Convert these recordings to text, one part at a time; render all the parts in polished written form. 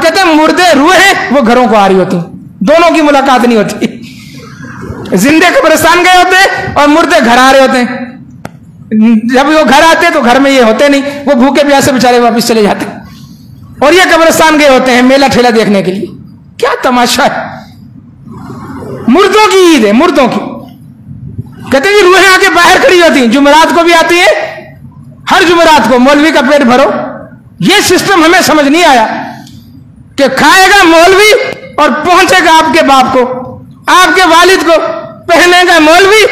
کہتے ہیں مردے روحیں وہ گھروں کو آ رہی ہوتی، دونوں کی ملاقات نہیں ہوتی. زندے قبرستان گئے ہوتے ہیں اور مردے گھر آ رہے ہوتے ہیں. جب وہ گھر آتے تو گھر میں یہ ہوتے نہیں، وہ بھوکے پیاسے بیچارے واپس چلے جاتے. اور یہ قبرستان گئے ہوتے ہیں میلہ ٹھیلا دیکھنے کے لیے. کیا تماشا ہے! مردوں کی عید ہے، مردوں کی. کہتے ہیں روحیں آ کے باہر کھڑی ہوتی ہیں، جمعرات کو بھی آتی ہیں، ہر جمعرات کو مولوی کا پیٹ بھرو. یہ سسٹم ہمیں سمجھ نہیں آیا کہ کھائے گا مولوی اور پہنچے گا آپ کے باپ کو، آپ کے والد کو، پہنے گا مولوی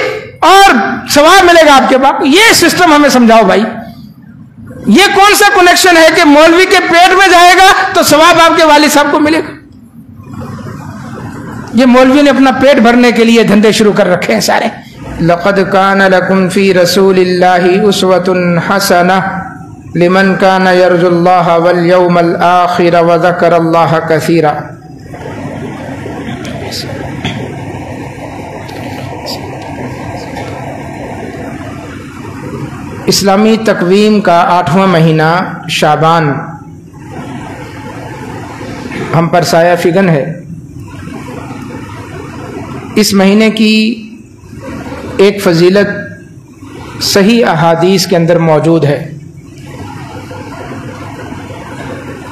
اور ثواب ملے گا آپ کے باپ. یہ سسٹم ہمیں سمجھاؤ بھائی. یہ کون سا کنیکشن ہے کہ مولوی کے پیٹ میں جائے گا تو ثواب آپ کے والد صاحب کو ملے گا؟ یہ مولوی نے اپنا پیٹ بھرنے کے لیے دھندے شروع کر رکھے ہیں سارے. لقد كان لكم في رسول الله أسوة حسنة لمن كان يرجو الله واليوم الآخر وذكر الله كثيرا. اسلامی تقویم کا 8واں مہینہ شعبان ہم پر سایہ فگن ہے. اس مہینے کی ایک فضیلت صحیح احادیث کے اندر موجود ہے،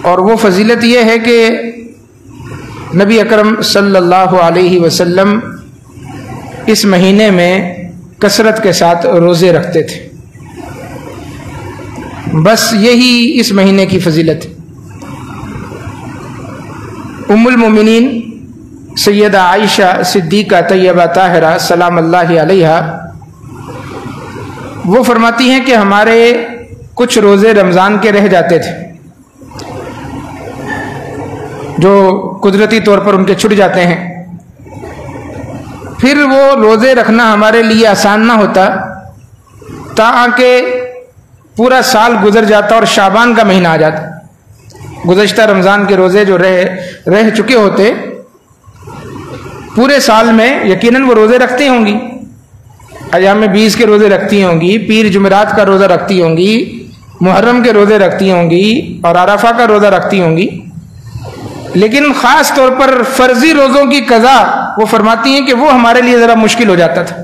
اور وہ فضیلت یہ ہے کہ نبی اکرم صلی اللہ علیہ وسلم اس مہینے میں کثرت کے ساتھ روزے رکھتے تھے. بس یہی اس مہینے کی فضیلت ہے. ام المومنین سیدہ عائشہ صدیقہ طیبہ طاہرہ سلام اللہ علیہا وہ فرماتی ہیں کہ ہمارے کچھ روزے رمضان کے رہ جاتے تھے جو قدرتی طور پر ان کے چھٹ جاتے ہیں. پھر وہ روزے رکھنا ہمارے لیے آسان نہ ہوتا تاکہ پورا سال گزر جاتا اور شعبان کا مہینہ آ جاتا. گزشتہ رمضان کے روزے جو رہ چکے ہوتے پورے سال میں یقیناً وہ روزے رکھتی ہوں گی، ایام 20 کے روزے رکھتی ہوں گی، پیر جمعرات کا روزہ رکھتی ہوں گی، محرم کے روزے رکھتی ہوں گی اور عرفہ کا روزہ رکھتی ہوں گی. لیکن خاص طور پر فرضی روزوں کی قضا وہ فرماتی ہیں کہ وہ ہمارے لیے ذرا مشکل ہو جاتا تھا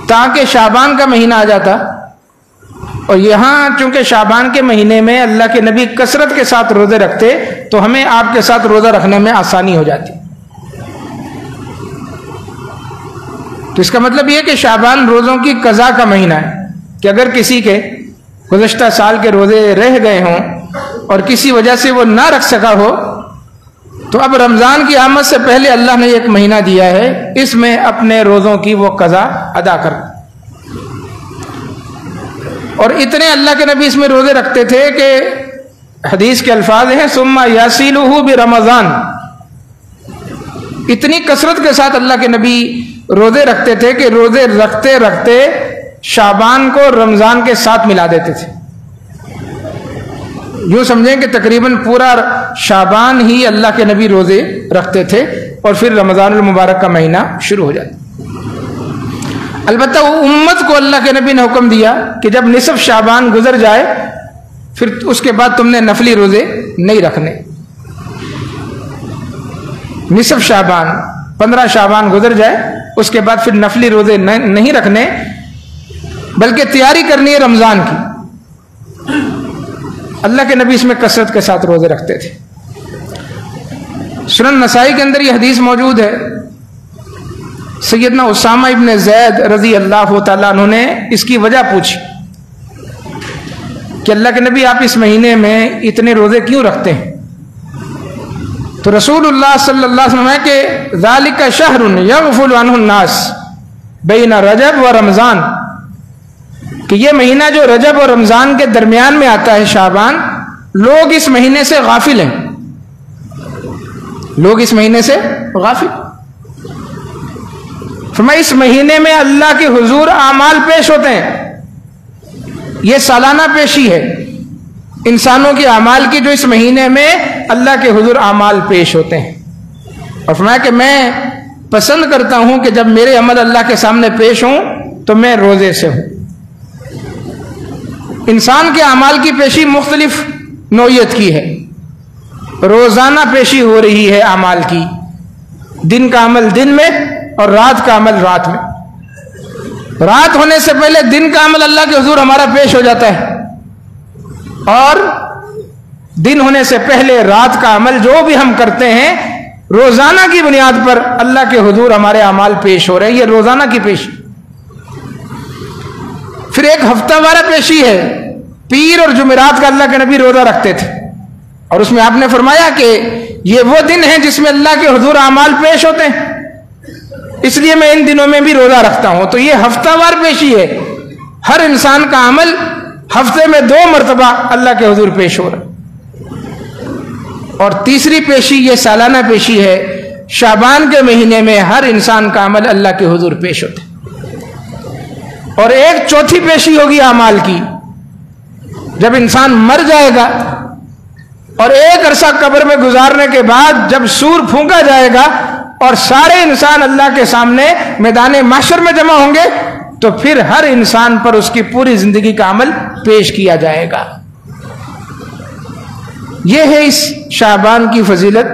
تاکہ شعبان کا مہینہ آ جاتا. اور یہاں چونکہ شعبان کے مہینے میں اللہ کے نبی کثرت کے ساتھ روزے رکھتے تو ہمیں آپ کے ساتھ روزہ رکھنے میں آسانی ہو جاتی. تو اس کا مطلب یہ کہ شعبان روزوں کی قضا کا مہینہ ہے کہ اگر کسی کے گزشتہ سال کے روزے رہ گئے ہوں اور کسی وجہ سے وہ نہ رکھ سکا ہو تو اب رمضان کی آمد سے پہلے اللہ نے ایک مہینہ دیا ہے، اس میں اپنے روزوں کی وہ قضا ادا کر. اور اتنے اللہ کے نبی اس میں روزے رکھتے تھے کہ حدیث کے الفاظ ہیں ثم یصلہ برمضان. اتنی کثرت کے ساتھ اللہ کے نبی روزے رکھتے تھے کہ روزے رکھتے رکھتے شعبان کو رمضان کے ساتھ ملا دیتے تھے. یوں سمجھیں کہ تقریباً پورا شعبان ہی اللہ کے نبی روزے رکھتے تھے اور پھر رمضان المبارک کا مہینہ شروع ہو جاتا. البتہ وہ امت کو اللہ کے نبی نے حکم دیا کہ جب نصف شعبان گزر جائے پھر اس کے بعد تم نے نفلی روزے نہیں رکھنے. نصف شعبان 15 شعبان گزر جائے اس کے بعد پھر نفلی روزے نہیں رکھنے بلکہ تیاری کرنی ہے رمضان کی. اللہ کے نبی اس میں کثرت کے ساتھ روزے رکھتے تھے. سنن نسائی کے اندر یہ حدیث موجود ہے. سیدنا اسامہ ابن زید رضی اللہ تعالیٰ عنہ نے اس کی وجہ پوچھی کہ اللہ کے نبی آپ اس مہینے میں اتنے روزے کیوں رکھتے ہیں؟ تو رسول اللہ صلی اللہ علیہ وسلم کہ ذالک شہر یغفل عنہ الناس بین رجب و رمضان، کہ یہ مہینہ جو رجب اور رمضان کے درمیان میں آتا ہے شعبان، لوگ اس مہینے سے غافل ہیں. لوگ اس مہینے سے غافل. فرمایا اس مہینے میں اللہ کے حضور اعمال پیش ہوتے ہیں. یہ سالانہ پیشی ہے انسانوں کے اعمال کی جو اس مہینے میں اللہ کے حضور اعمال پیش ہوتے ہیں. اور فرمایا کہ میں پسند کرتا ہوں کہ جب میرے عمل اللہ کے سامنے پیش ہوں تو میں روزے سے ہوں. انسان کے اعمال کی پیشی مختلف نوعیت کی ہے. روزانہ پیشی ہو رہی ہے اعمال کی، دن کا عمل دن میں اور رات کا عمل رات میں۔ رات ہونے سے پہلے دن کا عمل اللہ کے حضور ہمارا پیش ہو جاتا ہے، اور دن ہونے سے پہلے رات کا عمل جو بھی ہم کرتے ہیں روزانہ کی بنیاد پر اللہ کے حضور ہمارے اعمال پیش ہو رہے ہیں۔ یہ روزانہ کی پیشی۔ پھر ایک ہفتہ وارہ پیشی ہے، پیر اور جمعرات کا اللہ کے نبی روزہ رکھتے تھے، اور اس میں آپ نے فرمایا کہ یہ وہ دن ہیں جس میں اللہ کے حضور اعمال پیش ہوتے ہیں، اس لیے میں ان دنوں میں بھی روزہ رکھتا ہوں۔ تو یہ ہفتہ وار پیشی ہے، ہر انسان کا عمل ہفتے میں 2 مرتبہ اللہ کے حضور پیش ہو رہا ہے۔ اور تیسری پیشی یہ سالانہ پیشی ہے، شعبان کے مہینے میں ہر انسان کا عمل اللہ کے حضور پیش ہوتا ہے۔ اور ایک چوتھی پیشی ہوگی اعمال کی، جب انسان مر جائے گا اور ایک عرصہ قبر میں گزارنے کے بعد جب سور پھونکا جائے گا اور سارے انسان اللہ کے سامنے میدان محشر میں جمع ہوں گے، تو پھر ہر انسان پر اس کی پوری زندگی کا عمل پیش کیا جائے گا۔ یہ ہے اس شعبان کی فضیلت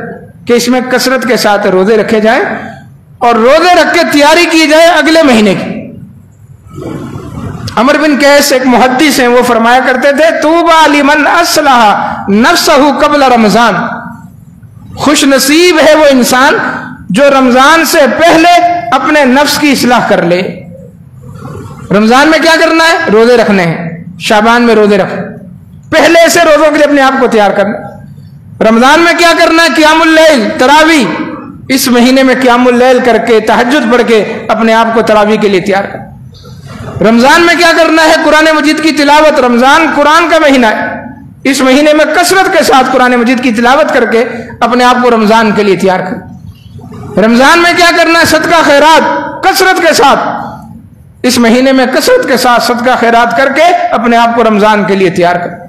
کہ اس میں کثرت کے ساتھ روزے رکھے جائیں، اور روزے رکھ کے تیاری کی جائے اگلے مہینے کی۔ عمر بن قیس ایک محدث ہیں، وہ فرمایا کرتے تھے طوبی لمن اصلح نفسہ قبل رمضان، خوش نصیب ہے وہ انسان جو رمضان سے پہلے اپنے نفس کی اصلاح کر لے۔ رمضان میں کیا کرنا ہے؟ روزے رکھنے ہیں، شعبان میں روزے رکھنے، پہلے سے روزوں کے لیے اپنے آپ کو تیار کرنا۔ رمضان میں کیا کرنا ہے؟ قیام اللیل، تراویح، اس مہینے میں قیام اللیل کر کے تہجد پڑھ کے اپنے آپ کو تراویح کے لیے تیار کرنا۔ رمضان میں کیا کرنا ہے؟ قرآن مجید کی تلاوت، رمضان قرآن کا مہینہ ہے، اس مہینے میں کثرت کے ساتھ قرآن مجید کی تلاوت کر کے اپنے آپ کو رمضان کے لیے تیار کرنا۔ رمضان میں کیا کرنا ہے؟ صدقہ خیرات کثرت کے ساتھ، اس مہینے میں کثرت کے ساتھ صدقہ خیرات کر کے اپنے آپ کو رمضان کے لیے تیار کرنا۔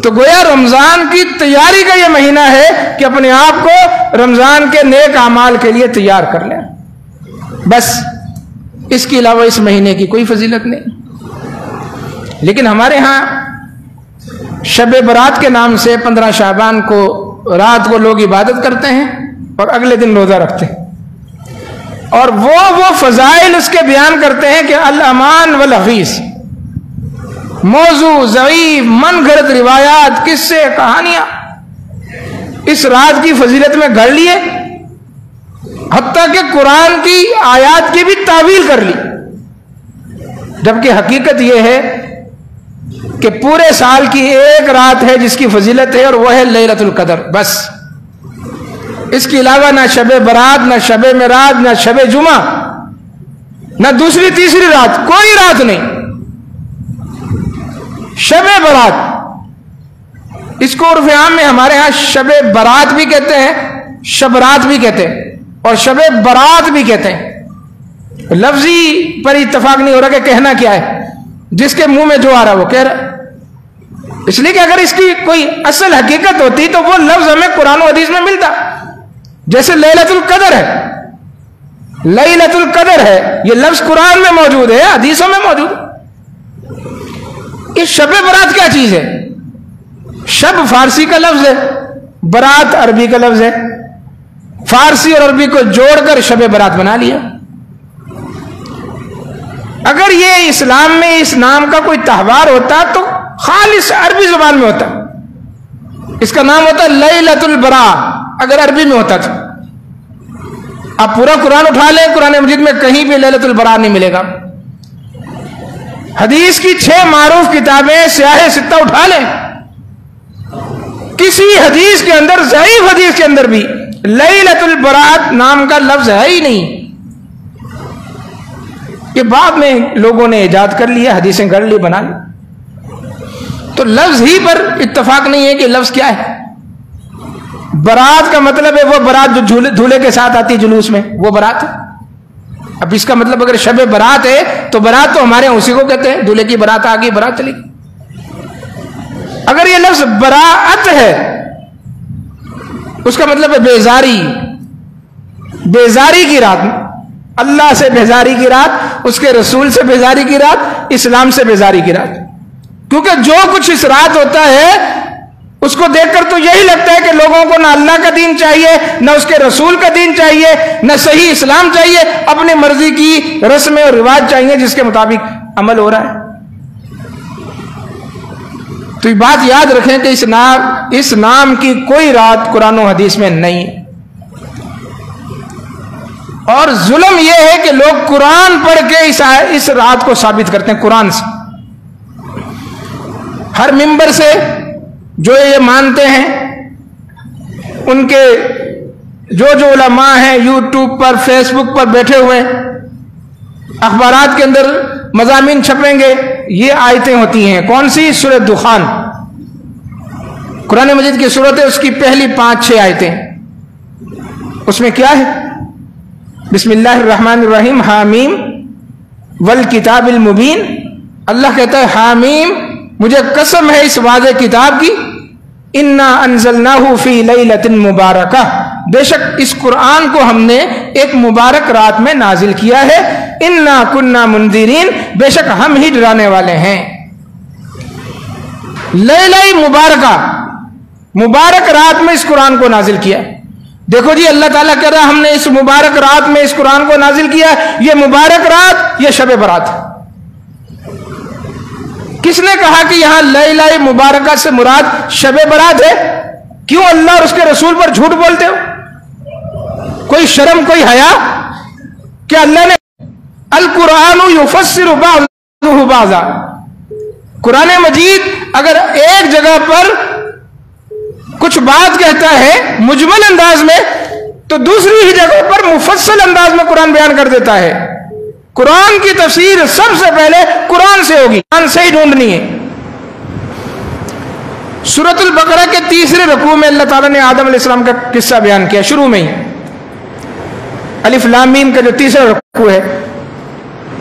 تو گویا رمضان کی تیاری کا یہ مہینہ ہے کہ اپنے آپ کو رمضان کے نیک اعمال کے لیے تیار کر لیں، بس اس کے علاوہ اس مہینے کی کوئی فضیلت نہیں۔ لیکن ہمارے ہاں شب برات کے نام سے 15 شعبان کو رات کو لوگ عبادت کرتے ہیں اور اگلے دن روزہ رکھتے ہیں، اور وہ فضائل اس کے بیان کرتے ہیں کہ الامان والحفیظ، موضوع ضعیف من گھڑت روایات، قصے، کہانیاں اس رات کی فضیلت میں گھڑ لیے، حتیٰ کہ قرآن کی آیات کی بھی تعویل کر لی، جبکہ حقیقت یہ ہے کہ پورے سال کی ایک رات ہے جس کی فضیلت ہے، اور وہ ہے لیلۃ القدر، بس اس کے علاوہ نہ شب برات، نہ شب معراج، نہ شب جمعہ، نہ دوسری تیسری رات، کوئی رات نہیں۔ شب برات، اس کو عرف عام میں ہمارے ہاں شب برات بھی کہتے ہیں، شب رات بھی کہتے ہیں، اور شب برات بھی کہتے ہیں۔ لفظی پر اتفاق نہیں ہو رہا کہ کہنا کیا ہے، جس کے منہ میں جو آ رہا وہ کہہ رہا، اس لیے کہ اگر اس کی کوئی اصل حقیقت ہوتی تو وہ لفظ ہمیں قرآن و حدیث میں ملتا، جیسے لیلۃ القدر ہے، لیلۃ القدر ہے، یہ لفظ قرآن میں موجود ہے، حدیثوں میں موجود ہے۔ یہ شب برات کیا چیز ہے؟ شب فارسی کا لفظ ہے، برات عربی کا لفظ ہے، فارسی اور عربی کو جوڑ کر شب برات بنا لیا۔ اگر یہ اسلام میں اس نام کا کوئی تہوار ہوتا تو خالص عربی زبان میں ہوتا، اس کا نام ہوتا لیلۃ البراء، اگر عربی میں ہوتا تھا۔ آپ پورا قرآن اٹھا لیں، قرآن مجید میں کہیں بھی لیلۃ البراء نہیں ملے گا۔ حدیث کی 6 معروف کتابیں سیاہ ستہ اٹھا لیں، کسی حدیث کے اندر، ضعیف حدیث کے اندر بھی لیلۃ البراء نام کا لفظ ہے ہی نہیں۔ یہ بعد میں لوگوں نے ایجاد کر لیا، حدیثیں گڑھ لی، بنا لی، تو لفظ ہی پر اتفاق نہیں ہے کہ لفظ کیا ہے۔ برات کا مطلب ہے وہ برات جو دھولے کے ساتھ آتی جلوس میں، وہ برات ہے۔ اب اس کا مطلب اگر شب برات ہے تو برات تو ہمارے اسی کو کہتے ہیں، دولہے کی برات آ گئی، برات چلی گئی۔ اگر یہ لفظ براءت ہے، اس کا مطلب ہے بیزاری، بیزاری کی رات، اللہ سے بیزاری کی رات، اس کے رسول سے بیزاری کی رات، اسلام سے بیزاری کی رات، کیونکہ جو کچھ اس رات ہوتا ہے اس کو دیکھ کر تو یہی لگتا ہے کہ لوگوں کو نہ اللہ کا دین چاہیے، نہ اس کے رسول کا دین چاہیے، نہ صحیح اسلام چاہیے، اپنی مرضی کی رسمیں اور رواج چاہیے جس کے مطابق عمل ہو رہا ہے۔ تو یہ بات یاد رکھیں کہ اس نام کی کوئی رات قرآن و حدیث میں نہیں۔ اور ظلم یہ ہے کہ لوگ قرآن پڑھ کے اس رات کو ثابت کرتے ہیں قرآن سے، ہر ممبر سے جو یہ مانتے ہیں، ان کے جو علماء ہیں یوٹیوب پر فیس بک پر بیٹھے ہوئے، اخبارات کے اندر مضامین چھپیں گے، یہ آیتیں ہوتی ہیں۔ کون سی؟ سورہ دخان، قرآن مجید کی سورت ہے، اس کی پہلی 5-6 آیتیں۔ اس میں کیا ہے؟ بسم اللہ الرحمن الرحیم، حامیم والکتاب المبین۔ اللہ کہتا ہے حامیم، مجھے قسم ہے اس واضح کتاب کی، انا انزلناہ فی لیلۃ مبارکہ، بے شک اس قرآن کو ہم نے ایک مبارک رات میں نازل کیا ہے، انا کننا منذرین، بے شک ہم ہی ڈرانے والے ہیں۔ لیلہ مبارکہ، مبارک رات میں اس قرآن کو نازل کیا۔ دیکھو جی، اللہ تعالیٰ کہہ رہا ہم نے اس مبارک رات میں اس قرآن کو نازل کیا۔ یہ مبارک رات، یہ شب برات ہے۔ کس نے کہا کہ یہاں لیلہ مبارکہ سے مراد شب برات ہے؟ کیوں اللہ اور اس کے رسول پر جھوٹ بولتے ہو؟ کوئی شرم، کوئی حیا؟ کیا اللہ نے القرآن یفسر بعضہ بعضا، قرآن مجید اگر ایک جگہ پر کچھ بات کہتا ہے مجمل انداز میں تو دوسری ہی جگہ پر مفصل انداز میں قرآن بیان کر دیتا ہے۔ قرآن کی تفسیر سب سے پہلے قرآن سے ہوگی، قرآن سے ہی ڈھونڈنی ہے۔ سورۃ البقرہ کے 3 رکوع میں اللہ تعالیٰ نے آدم علیہ السلام کا قصہ بیان کیا، شروع میں ہی الف لام میم کا جو 3 رکوع ہے،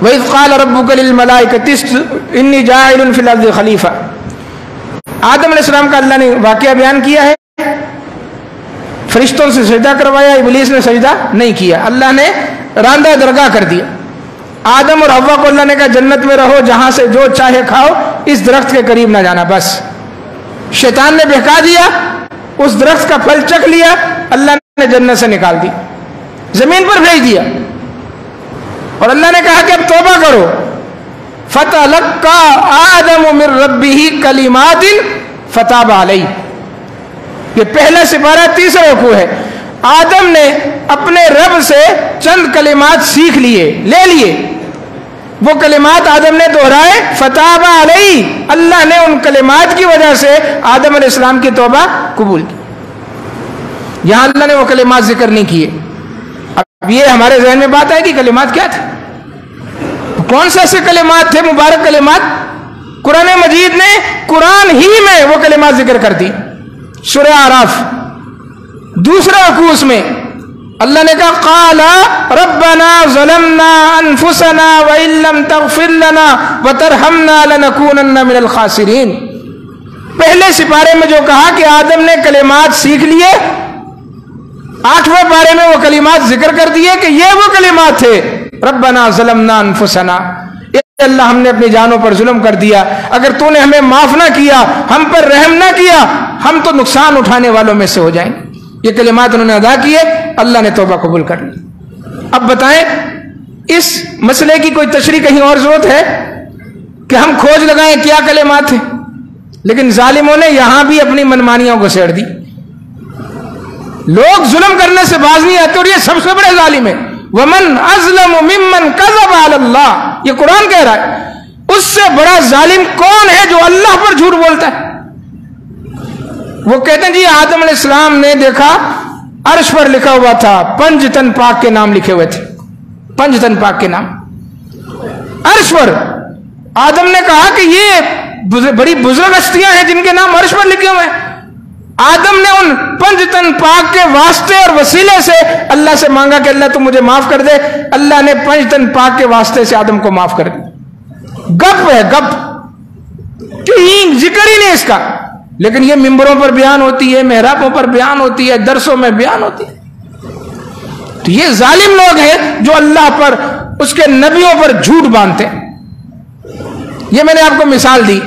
وَإِذْ قَالَ رَبُّكَ لِلْمَلَائِكَةِ إِنِّي جَاعِلٌ فِي الْأَرْضِ خَلِيفَةً۔ آدم علیہ السلام کا اللہ نے واقعہ بیان کیا ہے، فرشتوں سے سجدہ کروایا، ابلیس نے سجدہ نہیں کیا، اللہ نے راندہ درگاہ کر دیا۔ آدم اور حوا کو اللہ نے کہا جنت میں رہو، جہاں سے جو چاہے کھاؤ، اس درخت کے قریب نہ جانا۔ بس شیطان نے بہکا دیا، اس درخت کا پھل چکھ لیا، اللہ نے جنت سے نکال دی، زمین پر بھیج دیا، اور اللہ نے کہا کہ اب توبہ کرو۔ فَتَلَقَّى آدَمُ مِن رَبِّهِ كَلِمَاتٍ فَتَابَ عَلَيْهِ۔ یہ پہلا سپارہ 3 رکوع ہے۔ آدم نے اپنے رب سے چند کلمات سیکھ لیے، لے لیے، وہ کلمات آدم نے دہرائے، فتاب علیہ، اللہ نے ان کلمات کی وجہ سے آدم علیہ السلام کی توبہ قبول کی۔ یہاں اللہ نے وہ کلمات ذکر نہیں کیے۔ اب یہ ہمارے ذہن میں بات ہے کہ کلمات کیا تھے، کون سے ایسے کلمات تھے، مبارک کلمات؟ قرآن مجید نے قرآن ہی میں وہ کلمات ذکر کر دی۔ سورہ اعراف 2 رکوع میں اللہ نے کہا قال ربنا ظلمنا انفسنا وان لم تغفر لنا وترحمنا لنكونن من الخاسرین۔ پہلے سپارے میں جو کہا کہ آدم نے کلمات سیکھ لیے، 8ویں پارے میں وہ کلمات ذکر کر دیے کہ یہ وہ کلمات تھے، ربنا ظلمنا انفسنا، اے اللہ ہم نے اپنی جانوں پر ظلم کر دیا، اگر تو نے ہمیں معاف نہ کیا، ہم پر رحم نہ کیا، ہم تو نقصان اٹھانے والوں میں سے ہو جائیں گے۔ یہ کلمات انہوں نے ادا کیے، اللہ نے توبہ قبول کر لی۔ اب بتائیں اس مسئلے کی کوئی تشریح کہیں اور ضرورت ہے کہ ہم کھوج لگائیں کیا کلمات تھے؟ لیکن ظالموں نے یہاں بھی اپنی منمانیوں کو سیڑ دی۔ لوگ ظلم کرنے سے باز نہیں آتے، اور یہ سب سے بڑے ظالم ہیں۔ وَمَنْ أَظْلَمُ مِمَّنْ كَذَبَ عَلَى اللَّهِ، یہ قرآن کہہ رہا ہے، اس سے بڑا ظالم کون ہے جو اللہ پر جھوٹ بولتا ہے؟ وہ کہتے ہیں جی آدم علیہ السلام نے دیکھا عرش پر لکھا ہوا تھا، 5 تن پاک کے نام لکھے ہوئے تھے، 5 تن پاک کے نام عرش پر۔ آدم نے کہا کہ یہ بڑی بزرگ ہستیاں ہیں جن کے نام عرش پر لکھے ہوئے ہیں۔ آدم نے ان 5 تن پاک کے واسطے اور وسیلے سے اللہ سے مانگا کہ اللہ تو مجھے معاف کر دے۔ اللہ نے 5 تن پاک کے واسطے سے آدم کو معاف کر دیا۔ گپ ہے، گپ، کہیں ذکر ہی نہیں اس کا، لیکن یہ ممبروں پر بیان ہوتی ہے، محرابوں پر بیان ہوتی ہے، درسوں میں بیان ہوتی ہے۔ تو یہ ظالم لوگ ہیں جو اللہ پر، اس کے نبیوں پر جھوٹ باندھتے ہیں۔ یہ میں نے آپ کو مثال دی۔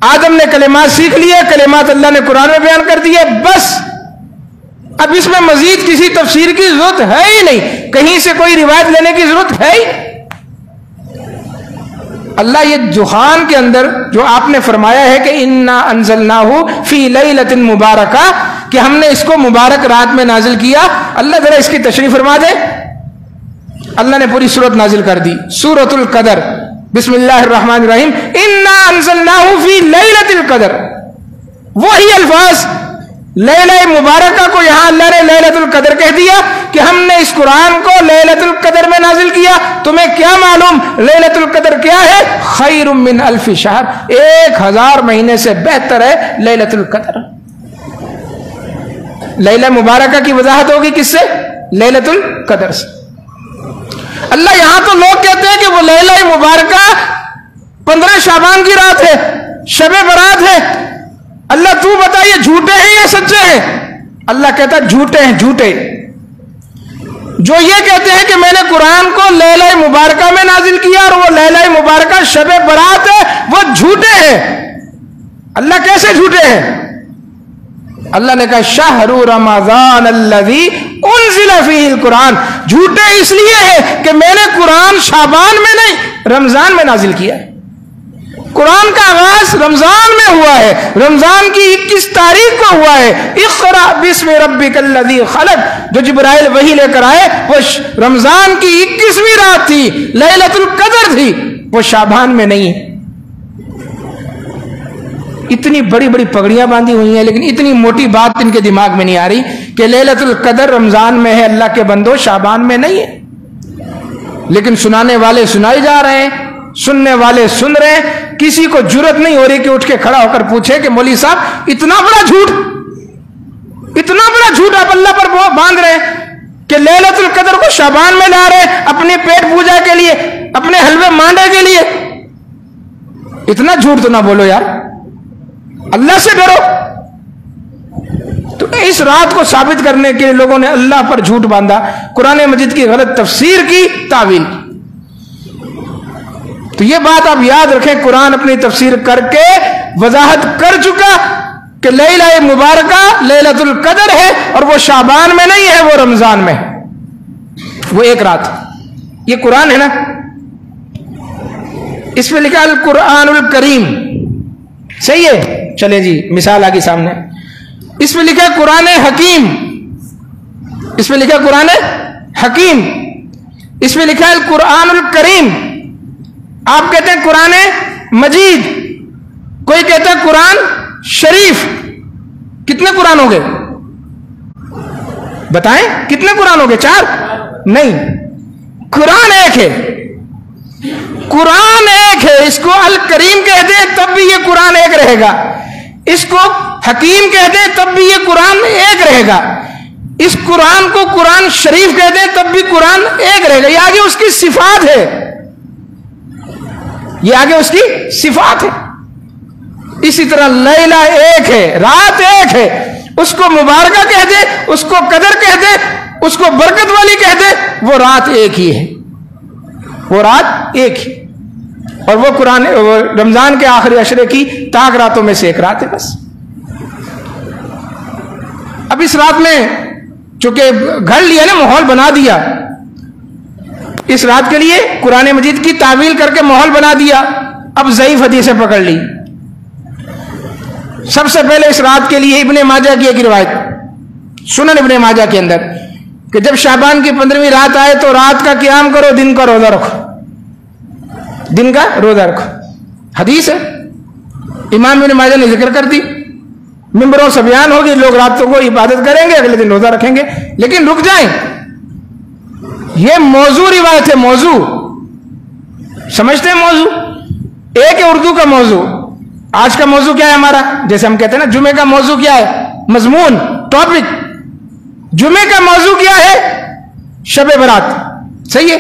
آدم نے کلمات سیکھ لیے، کلمات اللہ نے قرآن میں بیان کر دیے، بس اب اس میں مزید کسی تفسیر کی ضرورت ہے ہی نہیں، کہیں سے کوئی روایت لینے کی ضرورت ہے ہی۔ اللہ یہ دخان کے اندر جو آپ نے فرمایا ہے کہ انا انزلناہ فی لیلۃ مبارکہ، کہ ہم نے اس کو مبارک رات میں نازل کیا، اللہ ذرا اس کی تشریح فرما دے۔ اللہ نے پوری سورت نازل کر دی، سورۃ القدر، بسم اللہ الرحمن الرحیم، انا انزلناہ فی لیلۃ القدر، وہی الفاظ لیلہ مبارکہ کو یہاں اللہ نے لیلۃ القدر کہہ دیا کہ ہم نے اس قرآن کو لیلۃ القدر میں نازل کیا۔ تمہیں کیا معلوم لیلۃ القدر کیا ہے؟ خیر من الف شہر، 1000 مہینے سے بہتر ہے لیلۃ القدر۔ لیلہ مبارکہ کی وضاحت ہوگی کس سے؟ لیلۃ القدر سے۔ اللہ یہاں تو لوگ کہتے ہیں کہ وہ لیلہ مبارکہ 15 شعبان کی رات ہے، شب برات ہے۔ اللہ تو بتا یہ جھوٹے ہیں یا سچے ہیں؟ اللہ کہتا ہے جھوٹے ہیں، جھوٹے۔ جو یہ کہتے ہیں کہ میں نے قرآن کو لیلہ مبارکہ میں نازل کیا اور وہ لیلہ مبارکہ شب برات ہے، وہ جھوٹے ہیں۔ اللہ کیسے جھوٹے ہیں؟ اللہ نے کہا شہر رمضان الذی انزل فیہ القرآن، جھوٹے اس لیے ہے کہ میں نے قرآن شعبان میں نہیں رمضان میں نازل کیا ہے۔ قرآن کا آغاز رمضان میں ہوا ہے، رمضان کی 21 تاریخ کو ہوا ہے۔ اقرأ بسم ربک الذی خلق، جو جبرائیل وحی لے کر آئے وہ رمضان کی 21ویں رات تھی، لیلۃ القدر تھی، وہ شعبان میں نہیں ہے۔ اتنی بڑی بڑی پگڑیاں باندھی ہوئی ہیں لیکن اتنی موٹی بات ان کے دماغ میں نہیں آ رہی کہ لیلۃ القدر رمضان میں ہے، اللہ کے بندو شعبان میں نہیں ہے۔ لیکن سنانے والے سنائی جا رہے ہیں، سننے والے سن رہے ہیں، کسی کو جرت نہیں ہو رہی کہ اٹھ کے کھڑا ہو کر پوچھے کہ مولوی صاحب اتنا بڑا جھوٹ آپ اللہ پر باندھ رہے ہیں کہ لیلۃ القدر کو شعبان میں لا رہے ہیں اپنی پیٹ پوجا کے لیے، اپنے حلوے مانڈے کے لیے۔ اتنا جھوٹ تو نہ بولو یار، اللہ سے ڈرو۔ تو اس رات کو ثابت کرنے کے لیے لوگوں نے اللہ پر جھوٹ باندھا، قرآن مجید کی غلط تفسیر کی، تعویل کی۔ تو یہ بات آپ یاد رکھیں، قرآن اپنی تفسیر کر کے وضاحت کر چکا کہ لیلہ مبارکہ لیلۃ القدر ہے اور وہ شعبان میں نہیں ہے، وہ رمضان میں ہے، وہ ایک رات۔ یہ قرآن ہے نا، اس میں لکھا القرآن الکریم، صحیح ہے؟ چلے جی مثال آگے سامنے، اس میں لکھا قرآن حکیم، اس میں لکھا قرآن حکیم، اس میں لکھا القرآن الکریم۔ آپ کہتے ہیں قرآن مجید، کوئی کہتا ہے قرآن شریف۔ کتنے قرآن ہو گئے بتائیں؟ کتنے قرآن ہو گئے؟ 4 نہیں، قرآن ایک ہے، قرآن ایک ہے۔ اس کو الکریم کہہ دیں تب بھی یہ قرآن ایک رہے گا، اس کو حکیم کہہ دیں تب بھی یہ قرآن ایک رہے گا، اس قرآن کو قرآن شریف کہہ دیں تب بھی قرآن ایک رہے گا۔ یہ آگے اس کی صفات ہے، یہ آگے اس کی صفات ہے۔ اسی طرح لیلہ ایک ہے، رات ایک ہے، اس کو مبارکہ کہہ دے، اس کو قدر کہہ دے، اس کو برکت والی کہہ دے، وہ رات ایک ہی ہے، وہ رات ایک ہی۔ اور وہ قرآن رمضان کے آخری عشرے کی تاک راتوں میں سے ایک رات ہے بس۔ اب اس رات میں چونکہ گھڑ لیا نا، ماحول بنا دیا، اس رات کے لیے قرآن مجید کی تعویل کر کے ماحول بنا دیا۔ اب ضعیف حدیثیں پکڑ لی۔ سب سے پہلے اس رات کے لیے ابن ماجہ کی ایک روایت، سنن ابن ماجہ کے اندر، کہ جب شعبان کی 15ویں رات آئے تو رات کا قیام کرو، دن کا روزہ رکھو، دن کا روزہ رکھو۔ حدیث ہے، امام ابن ماجہ نے ذکر کر دی، ممبروں سے بیان ہوگی، لوگ راتوں کو عبادت کریں گے، اگلے دن روزہ رکھیں گے۔ لیکن رک جائیں، یہ موضوع روایت ہے، موضوع سمجھتے ہیں؟ موضوع ایک ہے، اردو کا موضوع۔ آج کا موضوع کیا ہے ہمارا؟ جیسے ہم کہتے ہیں نا جمعے کا موضوع کیا ہے؟ مضمون، ٹاپک۔ جمعے کا موضوع کیا ہے؟ شب برات، صحیح ہے؟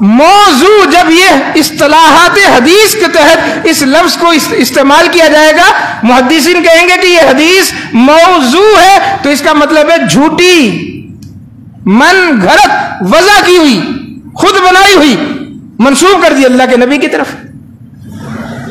موضوع جب یہ اصطلاحات حدیث کے تحت اس لفظ کو استعمال کیا جائے گا، محدثین کہیں گے کہ یہ حدیث موضوع ہے، تو اس کا مطلب ہے جھوٹی، من گھڑت، وضع کی ہوئی، خود بنائی ہوئی، منسوب کر دی اللہ کے نبی کی طرف۔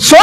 100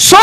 100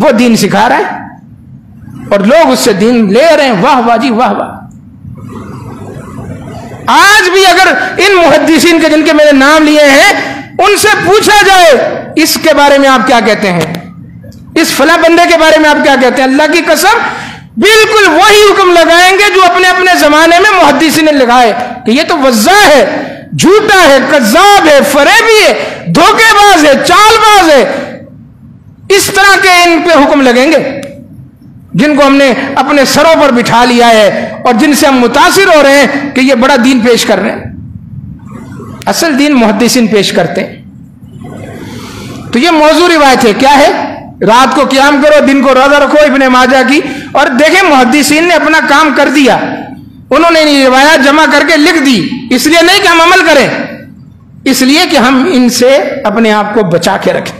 وہ دین سکھا رہا ہے اور لوگ اس سے دین لے رہے ہیں. واہ واہ جی واہ واہ. آج بھی اگر ان محدثین کے جن کے میں نے نام لیے ہیں ان سے پوچھا جائے اس کے بارے میں آپ کیا کہتے ہیں, اس فلاں بندے کے بارے میں آپ کیا کہتے ہیں, اللہ کی قسم بالکل وہی حکم لگائیں گے جو اپنے اپنے زمانے میں محدثین نے لگائے کہ یہ تو وضاح ہے, جھوٹا ہے, کذاب ہے, فریبی ہے, دھوکے باز ہے, چال باز ہے. اس طرح کے ان پہ حکم لگیں گے جن کو ہم نے اپنے سروں پر بٹھا لیا ہے اور جن سے ہم متاثر ہو رہے ہیں کہ یہ بڑا دین پیش کر رہے ہیں. اصل دین محدثین پیش کرتے ہیں. تو یہ موضوع روایت ہے. کیا ہے؟ رات کو قیام کرو, دن کو روزہ رکھو, ابن ماجہ کی. اور دیکھیں محدثین نے اپنا کام کر دیا, انہوں نے روایات جمع کر کے لکھ دی. اس لیے نہیں کہ ہم عمل کریں, اس لیے کہ ہم ان سے اپنے آپ کو بچا کے رکھیں.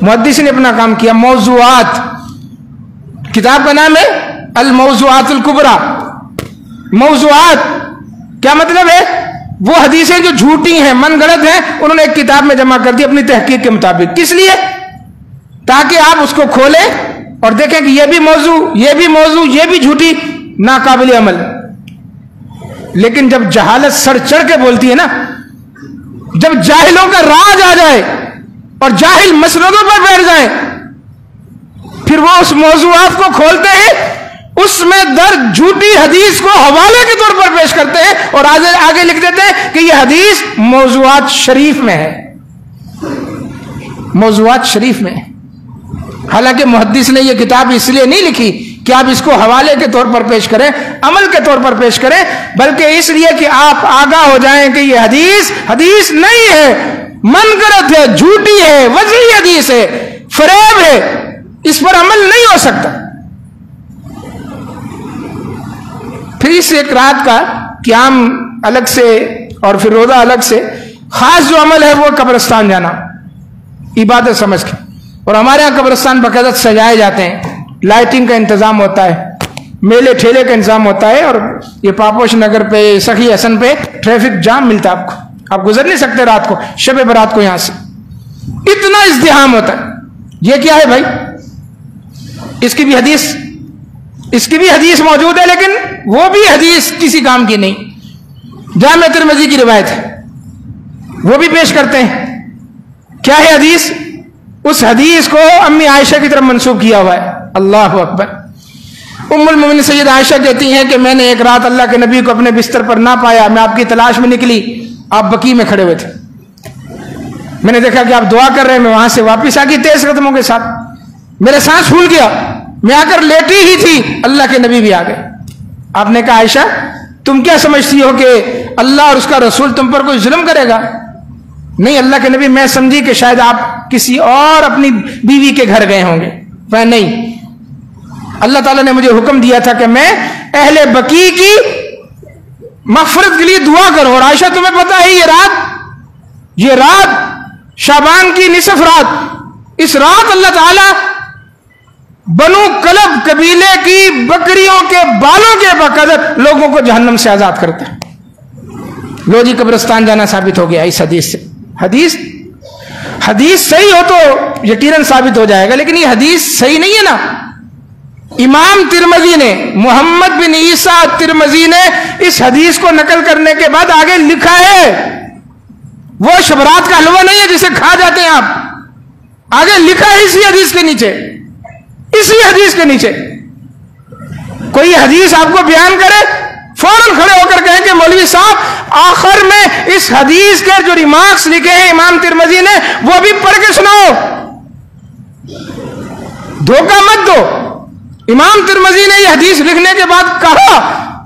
محدثین نے اپنا کام کیا. موضوعات, کتاب کا نام ہے الموضوعات الکبریٰ. موضوعات کیا مطلب ہے؟ وہ حدیثیں جو جھوٹی ہیں, من گڑت ہیں, انہوں نے ایک کتاب میں جمع کر دی اپنی تحقیق کے مطابق. کس لیے؟ تاکہ آپ اس کو کھولیں اور دیکھیں کہ یہ بھی موضوع, یہ بھی موضوع, یہ بھی جھوٹی, ناقابل عمل. لیکن جب جہالت سر چڑھ کے بولتی ہے نا, جب جاہلوں کا راج آ جائے اور جاہل مسندوں پر بیٹھ جائیں, پھر وہ اس موضوعات کو کھولتے ہیں, اس میں درج جھوٹی حدیث کو حوالے کے طور پر پیش کرتے ہیں اور آگے لکھ دیتے ہیں کہ یہ حدیث موضوعات شریف میں ہے. موضوعات شریف میں ہے. حالانکہ محدث نے یہ کتاب اس لیے نہیں لکھی کہ آپ اس کو حوالے کے طور پر پیش کریں, عمل کے طور پر پیش کریں, بلکہ اس لیے کہ آپ آگاہ ہو جائیں کہ یہ حدیث نہیں ہے, من گڑت ہے, جھوٹی ہے, وضعی حدیث ہے, فریب ہے, اس پر عمل نہیں ہو سکتا. پھر اس ایک رات کا قیام الگ سے اور پھر روزہ الگ سے. خاص جو عمل ہے وہ قبرستان جانا, عبادت سمجھ کے. اور ہمارے یہاں قبرستان باقاعدہ سجائے جاتے ہیں, لائٹنگ کا انتظام ہوتا ہے, میلے ٹھیلے کا انتظام ہوتا ہے, اور یہ پاپوش نگر پہ, سخی حسن پہ ٹریفک جام ملتا ہے آپ کو, آپ گزر نہیں سکتے رات کو, شب برات کو, یہاں سے اتنا ازدحام ہوتا ہے. یہ کیا ہے بھائی؟ اس کی بھی حدیث موجود ہے, لیکن وہ بھی حدیث کسی کام کی نہیں. جامع ترمذی کی روایت ہے, وہ بھی پیش کرتے ہیں. کیا ہے حدیث؟ اس حدیث کو امی عائشہ کی طرف منسوب کیا ہوا ہے. اللہ اکبر. ام المومنین سید عائشہ کہتی ہیں کہ میں نے ایک رات اللہ کے نبی کو اپنے بستر پر نہ پایا, میں آپ کی تلاش میں نکلی, آپ بقیع میں کھڑے ہوئے تھے. میں نے دیکھا کہ آپ دعا کر رہے ہیں, میں وہاں سے واپس آ گئی تیز قدموں کے ساتھ, میرے سانس پھول گیا, میں آ کر لیٹی ہی تھی, اللہ کے نبی بھی آ گئے. آپ نے کہا عائشہ تم کیا سمجھتی ہو کہ اللہ اور اس کا رسول تم پر کوئی ظلم کرے گا؟ نہیں اللہ کے نبی, میں سمجھی کہ شاید آپ کسی اور اپنی بیوی کے گھر گئے ہوں گے. میں نہیں, اللہ تعالیٰ نے مجھے حکم دیا تھا کہ میں اہل بقیع کی مغفرت کے لیے دعا کروں. اور عائشہ تمہیں پتہ ہے یہ رات شعبان کی نصف رات, اس رات اللہ تعالیٰ بنو کلب قبیلے کی بکریوں کے بالوں کے بقدر لوگوں کو جہنم سے آزاد کرتا ہے. لو جی قبرستان جانا ثابت ہو گیا اس حدیث سے. حدیث صحیح ہو تو یقیناً ثابت ہو جائے گا, لیکن یہ حدیث صحیح نہیں ہے نا. امام ترمذی نے, محمد بن عیسیٰ ترمذی نے اس حدیث کو نقل کرنے کے بعد آگے لکھا ہے, وہ شبرات کا حلوہ نہیں ہے جسے کھا جاتے ہیں آپ. آگے لکھا ہے اسی حدیث کے نیچے, اسی حدیث کے نیچے. کوئی حدیث آپ کو بیان کرے, فوراً کھڑے ہو کر کہیں کہ مولوی صاحب آخر میں اس حدیث کے جو ریمارکس لکھے ہیں امام ترمذی نے وہ بھی پڑھ کے سناؤ. دھوکہ مت دو. امام ترمذی نے یہ حدیث لکھنے کے بعد کہا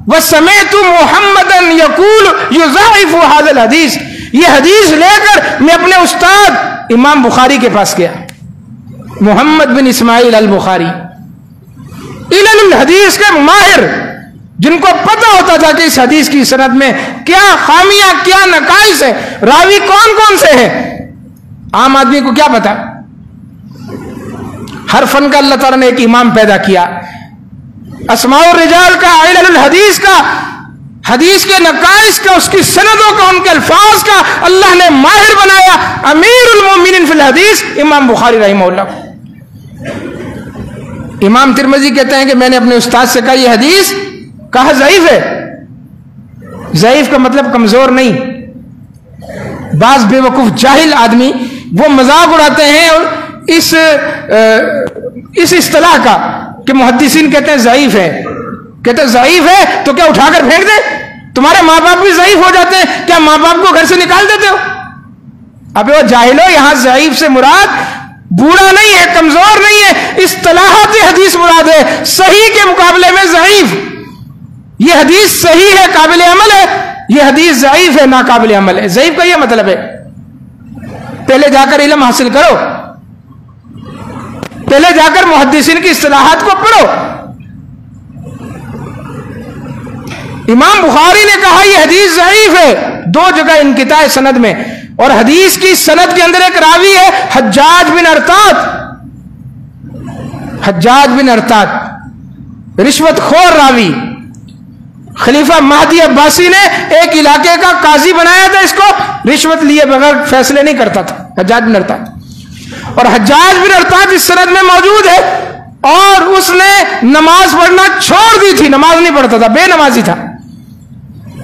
وَسَمِعْتُ مُحَمَّدًا يَقُولُ يُضَاعِفُ هَذَا الْحَدِيث. یہ حدیث لے کر میں اپنے استاد امام بخاری کے پاس گیا, محمد بن اسماعیل البخاری, علم الحدیث کے ماہر, جن کو پتہ ہوتا تھا کہ اس حدیث کی سند میں کیا خامیاں, کیا نقائص ہیں, راوی کون کون سے ہیں. عام آدمی کو کیا پتا؟ ہر فن کا اللہ تعالیٰ نے ایک امام پیدا کیا. اسماء الرجال کا, علل الحدیث کا, حدیث کے نقائص کا, اس کی سندوں کا, ان کے الفاظ کا اللہ نے ماہر بنایا امیر المومنین فی الحدیث امام بخاری رحمہ اللہ. امام ترمذی کہتے ہیں کہ میں نے اپنے استاد سے کہا یہ حدیث کہا ضعیف ہے. ضعیف کا مطلب کمزور نہیں. بعض بے وقوف جاہل آدمی وہ مذاق اڑاتے ہیں اور اس اصطلاح کا کہ محدثین کہتے ہیں ضعیف ہے. کہتے ہیں ضعیف ہے تو کیا اٹھا کر پھینک دیں؟ تمہارے ماں باپ بھی ضعیف ہو جاتے ہیں, کیا ماں باپ کو گھر سے نکال دیتے ہو؟ اب وہ جاہلو, یہاں ضعیف سے مراد بوڑھا نہیں ہے, کمزور نہیں ہے, اصطلاحات حدیث مراد ہے. صحیح کے مقابلے میں ضعیف. یہ حدیث صحیح ہے, قابل عمل ہے, یہ حدیث ضعیف ہے, ناقابل عمل ہے. ضعیف کا یہ مطلب ہے. پہلے جا کر علم حاصل کرو, پہلے جا کر محدثین کی اصطلاحات کو پڑھو. امام بخاری نے کہا یہ حدیث ضعیف ہے, 2 جگہ انقطاع سند میں, اور حدیث کی سند کے اندر ایک راوی ہے حجاج بن ارطاد. حجاج بن ارطاد رشوت خور راوی. خلیفہ مہدی عباسی نے ایک علاقے کا قاضی بنایا تھا, اس کو رشوت لیے بغیر فیصلے نہیں کرتا تھا, حجاج بن ارطاد. اور حجاج بن ارطاد اس سند میں موجود ہے, اور اس نے نماز پڑھنا چھوڑ دی تھی, نماز نہیں پڑھتا تھا, بے نمازی تھا.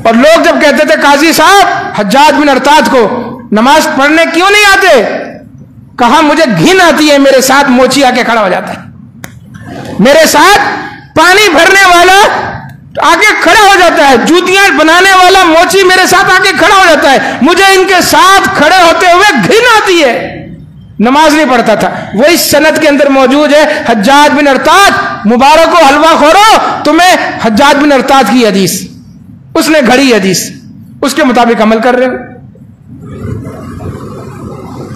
اور لوگ جب کہتے تھے قاضی صاحب حجاج بن ارطاد کو نماز پڑھنے کیوں نہیں آتے, کہا مجھے گھن آتی ہے, میرے ساتھ موچی آ کے کھڑا ہو جاتا ہے, میرے ساتھ پانی بھرنے والا آگے کھڑا ہو جاتا ہے, جوتیاں بنانے والا موچی میرے ساتھ آگے کھڑا ہو جاتا ہے, مجھے ان کے ساتھ کھڑے ہوتے ہوئے گھن آتی ہے, نماز نہیں پڑھتا تھا. وہی سند کے اندر موجود ہے حجاج بن ارطاد, مبارک و حلوہ خورو تمہیں حجاج بن ارطاد کی حدیث, اس نے گھڑی حدیث, اس کے مطابق عمل کر رہے ہو.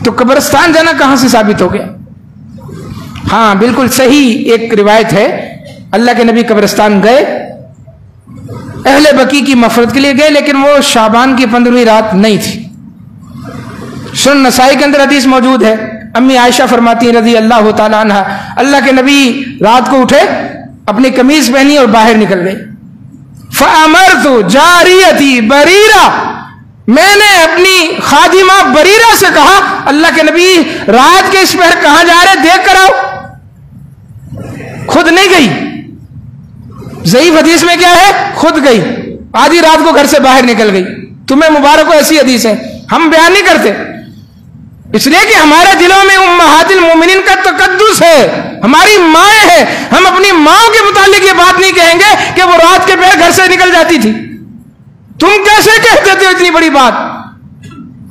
تو قبرستان جانا کہاں سے ثابت ہو گیا؟ ہاں بالکل صحیح ایک روایت ہے, اللہ کے نبی قبرستان گئے, اہل بقی کی مغفرت کے لیے گئے, لیکن وہ شعبان کی 15ویں رات نہیں تھی. سنن نسائی کے اندر حدیث موجود ہے, امی عائشہ فرماتی ہیں رضی اللہ تعالی عنہ, اللہ کے نبی رات کو اٹھے, اپنی قمیض پہنی اور باہر نکل گئے. فَأَمَرْتُ جَارِيَتِي بَرِيرَةً, میں نے اپنی خادمہ بریرہ سے کہا اللہ کے نبی رات کے اس پہر کہاں جا رہے, دیکھ کر آؤ. خود نہیں گئی. ضعیف حدیث میں کیا ہے, خود گئی, آدھی رات کو گھر سے باہر نکل گئی. تمہیں مبارک ہو ایسی حدیث ہے, ہم بیان نہیں کرتے, اس لیے کہ ہمارے دلوں میں امہات المومنین کا تقدس ہے, ہماری مائیں ہیں, ہم اپنی ماں کے متعلق یہ بات نہیں کہیں گے کہ وہ رات کے پہر گھر سے نکل جاتی تھی. تم کیسے کہہ دیتے ہو اتنی بڑی بات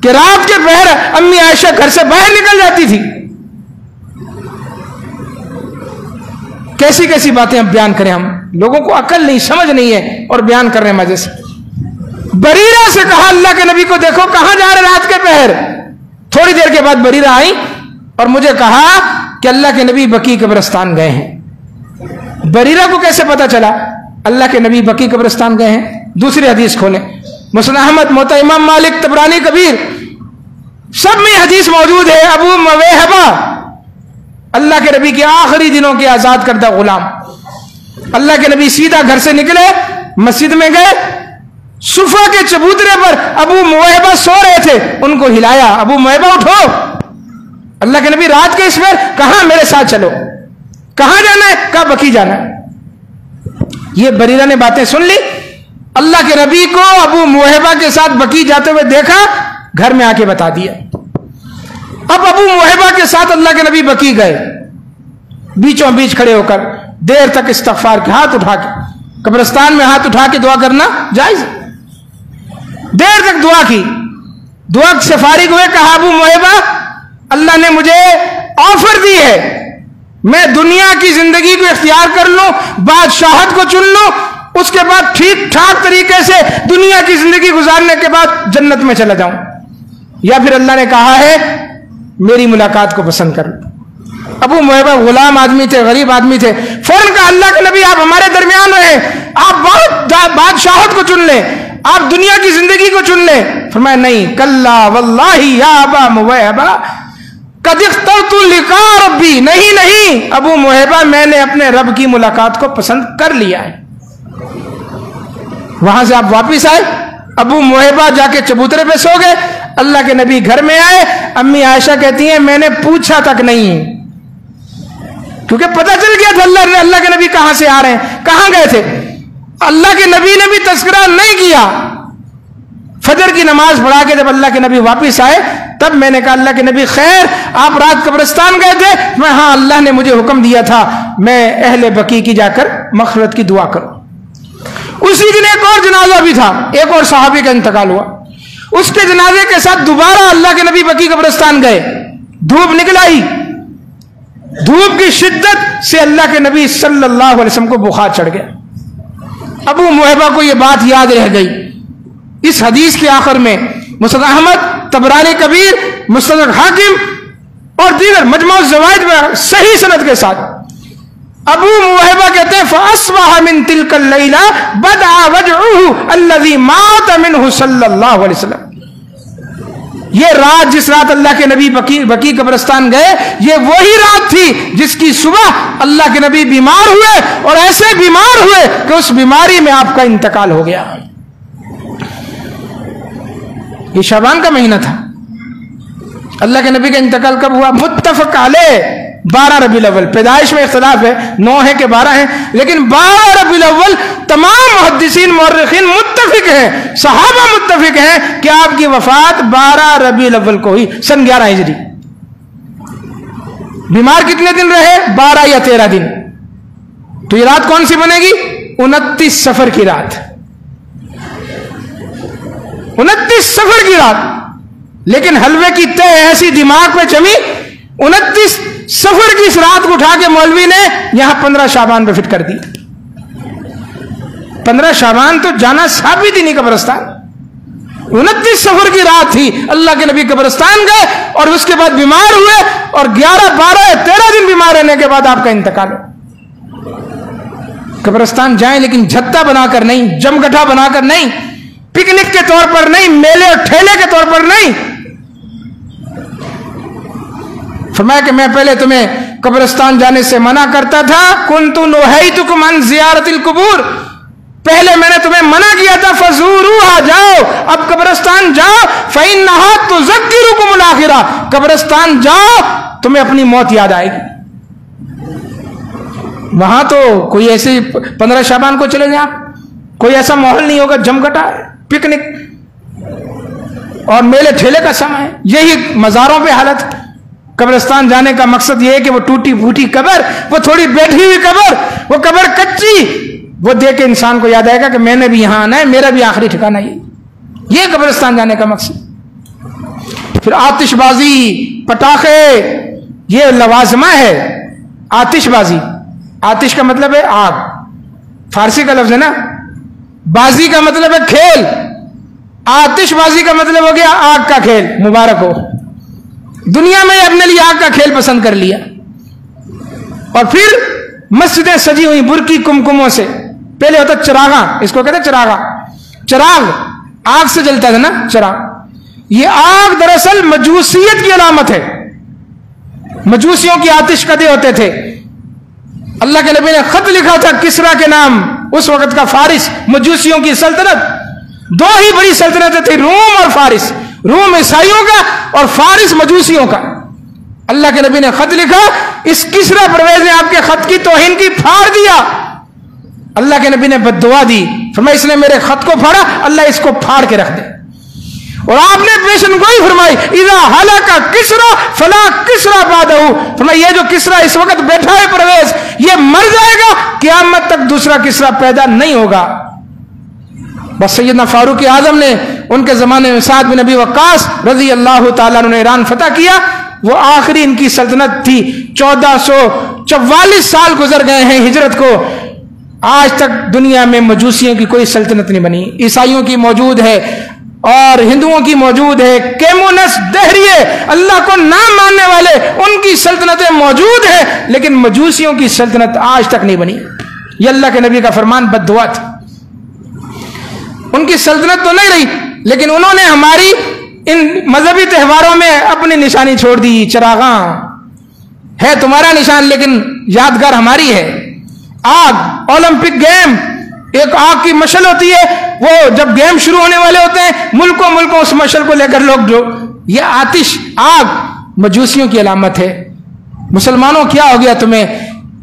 کہ رات کے پہر امی عائشہ گھر سے باہر نکل جاتی تھی؟ کیسی کیسی باتیں اب بیان کریں, ہم لوگوں کو عقل نہیں, سمجھ نہیں ہے, اور بیان کر رہے ہیں مزے سے. بریرہ سے کہا اللہ کے نبی کو دیکھو کہاں جا رہے رات کے پہر. تھوڑی دیر کے بعد بریرہ آئی اور مجھے کہا کہ اللہ کے نبی بقی قبرستان گئے ہیں. بریرہ کو کیسے پتا چلا اللہ کے نبی بقی قبرستان گئے ہیں؟ دوسری حدیث کھولیں, مسند احمد, موطا امام مالک, طبرانی کبیر, سب میں حدیث موجود ہے. ابو مویہبہ اللہ کے نبی کے آخری دنوں کے آزاد کردہ غلام. اللہ کے نبی سیدھا گھر سے نکلے, مسجد میں گئے, صفا کے چبوترے پر ابو مویہبہ سو رہے تھے, ان کو ہلایا, ابو مویہبہ اٹھو. اللہ کے نبی رات کے اس میں کہاں, میرے ساتھ چلو. کہاں جانا ہے, کہاں بقی جانا ہے. یہ بریرہ نے باتیں سن لی, اللہ کے نبی کو ابو مویہبہ کے ساتھ بقی جاتے ہوئے دیکھا, گھر میں آ کے بتا دیا. اب ابو مویہبہ کے ساتھ اللہ کے نبی بقی گئے, بیچوں بیچ کھڑے ہو کر دیر تک استغفار کے, ہاتھ اٹھا کے, قبرستان میں ہاتھ اٹھا کے دعا کرنا جائز, دیر تک دعا کی. دعا سے فارغ ہوئے, کہا ابو مویہبہ اللہ نے مجھے آفر دی ہے, میں دنیا کی زندگی کو اختیار کر لوں, بادشاہت کو چن لوں, اس کے بعد ٹھیک ٹھاک طریقے سے دنیا کی زندگی گزارنے کے بعد جنت میں چلا جاؤں, یا پھر اللہ نے کہا ہے میری ملاقات کو پسند کر لوں. ابو مویہبہ غلام آدمی تھے, غریب آدمی تھے, فوراً کہا اللہ کے نبی آپ ہمارے درمیان ہیں, آپ بادشاہت کو چن لیں, آپ دنیا کی زندگی کو چن لیں. فرمایا نہیں, کلا واللہ یا ابا مویہبہ قد اخترت لقاء ربی, نہیں نہیں ابو مویہبہ میں نے اپنے رب کی ملاقات کو پسند کر لیا ہے. وہاں سے آپ واپس آئے, ابو مویہبہ جا کے چبوترے پہ سو گئے, اللہ کے نبی گھر میں آئے. امی عائشہ کہتی ہیں میں نے پوچھا تک نہیں کیونکہ پتہ چل گیا تھا اللہ کے نبی کہاں سے آ رہے ہیں، کہاں گئے تھے. اللہ کے نبی نے بھی تذکرہ نہیں کیا. فجر کی نماز پڑھا کے جب اللہ کے نبی واپس آئے تب میں نے کہا اللہ کے نبی خیر آپ رات قبرستان گئے تھے؟ میں ہاں اللہ نے مجھے حکم دیا تھا میں اہل بقیع کی جا کر مغفرت کی دعا کروں. اسی دن ایک اور جنازہ بھی تھا، ایک اور صحابی کا انتقال ہوا. اس کے جنازے کے ساتھ دوبارہ اللہ کے نبی بقیع قبرستان گئے. دھوپ نکل آئی، دھوپ کی شدت سے اللہ کے نبی صلی اللہ علیہ وسلم کو بخار چڑھ گیا. ابو محبہ کو یہ بات یاد رہ گئی. اس حدیث کے آخر میں مسند احمد، طبرانی کبیر، مستدرک حاکم اور دیگر مجموع الزوائد میں صحیح سند کے ساتھ ابو محبہ کہتے ہیں فَأَصْبَحَ مِن تِلْكَ اللَّيْلَةِ بَدَأَ وَجْعُهُ الَّذِي مَاتَ مِنْهُ صلی اللہ علیہ وسلم. یہ رات جس رات اللہ کے نبی بقیع قبرستان گئے یہ وہی رات تھی جس کی صبح اللہ کے نبی بیمار ہوئے اور ایسے بیمار ہوئے کہ اس بیماری میں آپ کا انتقال ہو گیا. یہ شعبان کا مہینہ تھا. اللہ کے نبی کا انتقال کب ہوا؟ متفق علیہ 12 ربیع الاول. پیدائش میں اختلاف ہے، 9 ہے کہ 12 ہیں، لیکن 12 ربیع الاول تمام محدثین مورخین متفق ہیں، صحابہ متفق ہیں کہ آپ کی وفات 12 ربیع الاول کو ہوئی، سن 11 ہجری. بیمار کتنے دن رہے؟ 12 یا 13 دن. تو یہ رات کون سی بنے گی؟ 29 صفر کی رات. 29 صفر کی رات. لیکن حلوے کی تہ ایسی دماغ پہ جمی، 29 صفر کی اس رات کو اٹھا کے مولوی نے یہاں 15 شعبان پہ فٹ کر دی. 15 شعبان تو جانا ثابت ہی نہیں قبرستان. 29 صفر کی رات تھی، اللہ کے نبی قبرستان گئے اور اس کے بعد بیمار ہوئے اور 11 12 13 دن بیمار رہنے کے بعد آپ کا انتقال ہو. قبرستان جائیں لیکن جھتا بنا کر نہیں، جمگٹھا بنا کر نہیں، پکنک کے طور پر نہیں، میلے اور ٹھیلے کے طور پر نہیں. فرمایا کہ میں پہلے تمہیں قبرستان جانے سے منع کرتا تھا، کنت نہیتکم عن زیارت القبور، پہلے میں نے تمہیں منع کیا تھا فزوروہا، جاؤ اب قبرستان جاؤ، فإنہا تذکرکم الآخرہ، قبرستان جاؤ تمہیں اپنی موت یاد آئے گی. وہاں تو کوئی ایسے 15 شعبان کو چلے جائیں، کوئی ایسا ماحول نہیں ہوگا، جمگٹا پکنک اور میلے ٹھیلے کا سمے ہے. یہی مزاروں پہ حالت. قبرستان جانے کا مقصد یہ ہے کہ وہ ٹوٹی پھوٹی قبر، وہ تھوڑی بیٹھی ہوئی قبر، وہ قبر کچی، وہ دیکھ کے انسان کو یاد آئے گا کہ میں نے بھی یہاں آنا ہے، میرا بھی آخری ٹھکانہ یہ قبرستان جانے کا مقصد. پھر آتش بازی، پٹاخے، یہ لوازمہ ہے. آتش بازی، آتش کا مطلب ہے آگ، فارسی کا لفظ ہے نا. بازی کا مطلب ہے کھیل، آتش بازی کا مطلب ہو گیا آگ کا کھیل. مبارک ہو، دنیا میں اپنے لیے آگ کا کھیل پسند کر لیا. اور پھر مسجدیں سجی ہوئی برقی کمکموں سے. پہلے ہوتا چراغاں، اس کو کہتے ہیں چراغاں، چراغ آگ سے جلتا تھا نا چراغ. یہ آگ دراصل مجوسیت کی علامت ہے. مجوسیوں کی آتش کدے ہوتے تھے. اللہ کے نبی نے خط لکھا تھا کسرا کے نام، اس وقت کا فارس، مجوسیوں کی سلطنت. 2 ہی بڑی سلطنتیں تھیں، روم اور فارس. روم عیسائیوں کا اور فارس مجوسیوں کا. اللہ کے نبی نے خط لکھا، اس کسرا پرویز نے آپ کے خط کی توہین کی، پھاڑ دیا. اللہ کے نبی نے بد دعا دی، فرمایا اس نے میرے خط کو پھاڑا، اللہ اس کو پھاڑ کے رکھ دے. اور آپ نے پیشن گوئی فرمائی، اذا ہلاک کسرا فلا کسرا بعدہ، فرمایا یہ جو کسرا اس وقت بیٹھا ہے پرویز، یہ مر جائے گا، قیامت تک دوسرا کسرا پیدا نہیں ہوگا. بس سیدنا فاروق اعظم نے ان کے زمانے میں سعد بن ابی وقاص رضی اللہ تعالیٰ نے ایران فتح کیا. وہ آخری ان کی سلطنت تھی. 1444 سال گزر گئے ہیں ہجرت کو، آج تک دنیا میں مجوسیوں کی کوئی سلطنت نہیں بنی. عیسائیوں کی موجود ہے اور ہندوؤں کی موجود ہے. کیمونس دہریے، اللہ کو نہ ماننے والے، ان کی سلطنتیں موجود ہیں، لیکن مجوسیوں کی سلطنت آج تک نہیں بنی. یہ اللہ کے نبی کا فرمان بد دعا تھی. ان کی سلطنت تو نہیں رہی، لیکن انہوں نے ہماری ان مذہبی تہواروں میں اپنی نشانی چھوڑ دی. چراغاں ہے تمہارا نشان، لیکن یادگار ہماری ہے. آگ، اولمپک گیم، ایک آگ کی مشل ہوتی ہے، وہ جب گیم شروع ہونے والے ہوتے ہیں ملکوں اس مشل کو لے کر لوگ جو، یہ آتش، آگ مجوسیوں کی علامت ہے. مسلمانوں کیا ہو گیا تمہیں